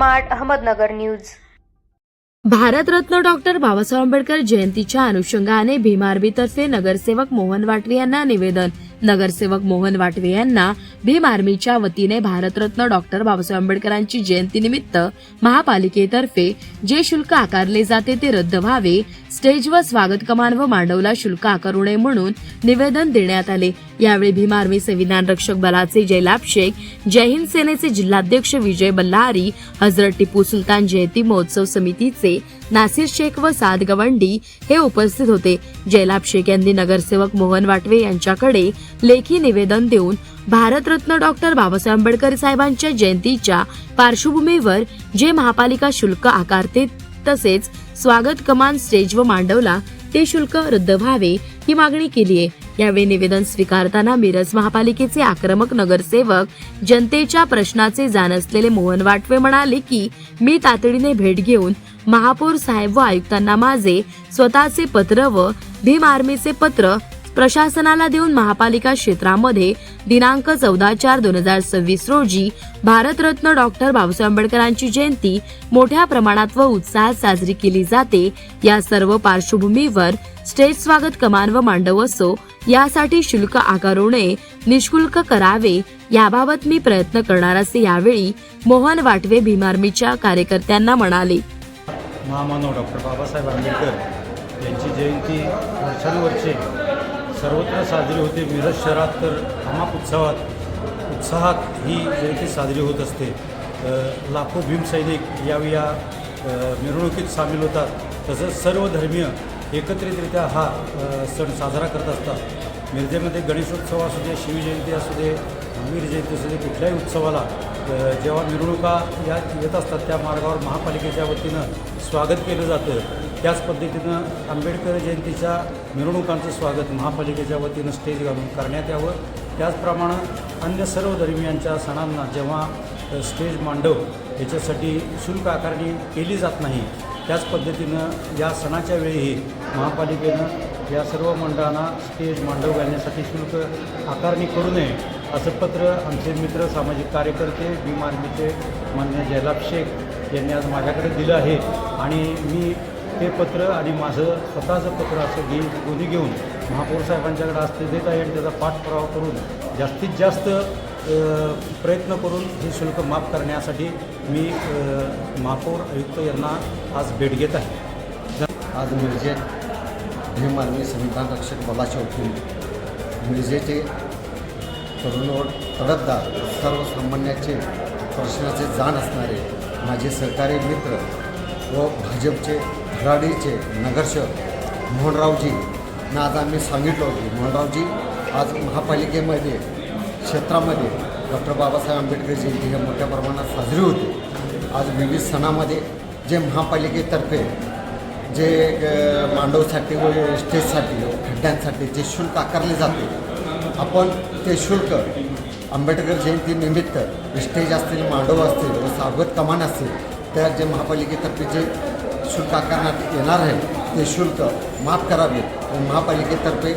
Smart Ahmednagar news. Bharat Ratna doctor Babasaheb Ambedkar जयंतीच्या अनुषंगाने भीम आर्मीतर्फे नगरसेवक मोहन वाटवे यांना निवेदन। नगरसेवक मोहन वाटवे यांना भीम आर्मीच्या वतीने भारतरत्न डॉक्टर बाबासाहेब आंबेडकरांची जयंतीनिमित्त महापालिकेतर्फे जे शुल्क आकारले जाते ते रद्द व्हावे, स्टेज व स्वागत कमान व मांडवला शुल्क आकारू नये म्हणून निवेदन देण्यात आले। यावेळी भीम आर्मी संविधान रक्षक बलाचे जयलाभ शेख, जय हिंद सेनेचे जिल्हाध्यक्ष विजय बल्लारी, हजरत टिपू सुलतान जयंती महोत्सव समितीचे नासिर शेख व साद गवंडी हे उपस्थित होते। जयलाभ शेख यांनी नगरसेवक मोहन वाटवे यांच्याकडे लेखी निवेदन देऊन भारतरत्न डॉक्टर बाबासाहेब आंबेडकर साहेबांच्या जयंतीच्या पार्श्वभूमीवर जे महापालिका शुल्क आकारते तसेच स्वागत कमान, स्टेज व मांडवला ते शुल्क रद्द व्हावे ही मागणी केली आहे। यावेळी निवेदन स्वीकारताना मिरज महापालिकेचे आक्रमक नगरसेवक, जनतेच्या प्रश्नाचे जाण असलेले मोहन वाटवे म्हणाले की मी तातडीने भेट घेऊन महापौर साहेब व आयुक्तांना माझे स्वतःचे पत्र व भीम आर्मीचे पत्र प्रशासनाला देऊन महापालिका क्षेत्रामध्ये दिनांक 14/4/2026 रोजी भारतरत्न डॉक्टर बाबासाहेब आंबेडकरांची जयंती मोठ्या प्रमाणात व उत्साहात साजरी केली जाते। या सर्व पार्श्वभूमीवर स्टेज स्वागत कमान व मांडव असो यासाठी शुल्क आकारू नये, निशुल्क करावे याबाबत मी प्रयत्न करणार असे यावेळी मोहन वाटवे भीम आर्मीच्या कार्यकर्त्यांना म्हणाले। महामानव डॉक्टर बाबासाहेब आंबेडकर यांची जयंती वर्षानुवर्षे सर्वत्र साजरी होते। मिरज शहरात तर अमाप उत्साहात ही जयंती साजरी होत असते। लाखो भीम सैनिक यावेळी या मिरवणुकीत सामील होतात। तसंच सर्व धर्मीय एकत्रितरित्या हा सण साजरा करत असतात। मिरजेमध्ये गणेशोत्सव असू दे, शिवजयंती असू दे, वीर जयंती असू दे, कुठल्याही उत्सवाला जेव्हा मिरवणुका येत असतात त्या मार्गावर महापालिकेच्या वतीनं स्वागत केलं जातं। त्याच पद्धतीनं आंबेडकर जयंतीच्या मिरवणुकांचं स्वागत महापालिकेच्या वतीनं स्टेज घालून करण्यात यावं। त्याचप्रमाणे अन्य सर्व धर्मियांच्या सणांना जेव्हा स्टेज मांडव याच्यासाठी शुल्क आकारणी केली जात नाही, त्याच पद्धतीनं या सणाच्या वेळीही महापालिकेनं या सर्व मंडळांना स्टेज मांडव घालण्यासाठी शुल्क आकारणी करू नये असं पत्र आमचे मित्र सामाजिक कार्यकर्ते भीम आर्मीचे माननीय जयलाभ शेख यांनी आज माझ्याकडे दिलं आहे। आणि मी ते पत्र आणि माझं स्वतःचं पत्र असं दोन्ही घेऊन महापौर साहेबांच्याकडे आज ते देत आहे आणि त्याचा पाठपुरावा करून जास्तीत जास्त प्रयत्न करून हे शुल्क माफ करण्यासाठी मी महापौर आयुक्त यांना आज भेट घेत आहे। आज मिरजेत भीम आर्मी संविधान रक्षक बलाच्या वतीने मिरजेचे तरुण तडफदार, सर्वसामान्याचे प्रश्नाचे जाण असणारे माझे सहकारी मित्र व भाजपचे धडाडीचे नगरसेवक मोहनरावजी ना आज आम्ही सांगितलं होतं, मोहनरावजी आज महापालिकेमध्ये क्षेत्रामध्ये डॉक्टर बाबासाहेब आंबेडकर जयंती हे मोठ्या प्रमाणात साजरी होते। आज विविध सणामध्ये जे महापालिकेतर्फे जे मांडवसाठी व स्टेजसाठी खड्ड्यांसाठी जे शुल्क आकारले जाते, आपण ते शुल्क आंबेडकर जयंतीनिमित्त स्टेज असतील, मांडव असतील व स्वागत कमान असतील त्या जे महापालिकेतर्फे जे शुल्क आकारण्यात येणार आहे ते शुल्क माफ करावे व महापालिकेतर्फे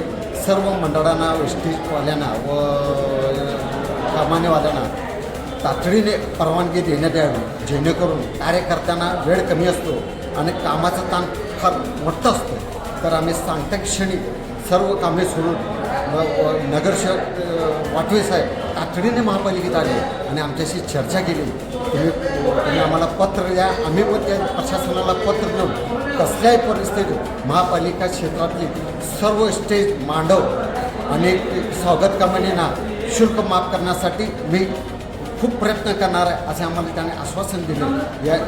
सर्व मंडळांना, स्टेजवाल्यांना व कमानेवाल्यांना तातडीने परवानगी देण्यात यावी, जेणेकरून कार्यकर्त्यांना वेळ कमी असतो आणि कामाचा ताण फार मोठा असतो। तर आम्ही सांगता क्षणी सर्व कामे सोडून नगरसेवक वाटवे साहेब तातडीने महापालिकेत आले आणि आमच्याशी चर्चा केली। तुम्ही आम्हाला पत्र द्या, आम्ही पण त्या प्रशासनाला पत्र देऊन कसल्याही परिस्थितीत महापालिका क्षेत्रातली सर्व स्टेज, मांडव आणि स्वागत कमानींना शुल्क माफ करण्यासाठी मी खूप प्रयत्न करणार आहे असे आम्हाला त्याने आश्वासन दिलं।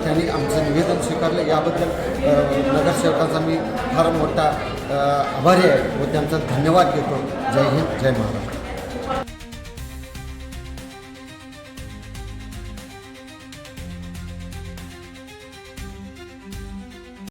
त्यांनी आमचं निवेदन स्वीकारलं, याबद्दल नगरसेवकांचा मी फार मोठा आभारी आहे व त्यांचा धन्यवाद देतो। जय हिंद, जय महाराष्ट्र।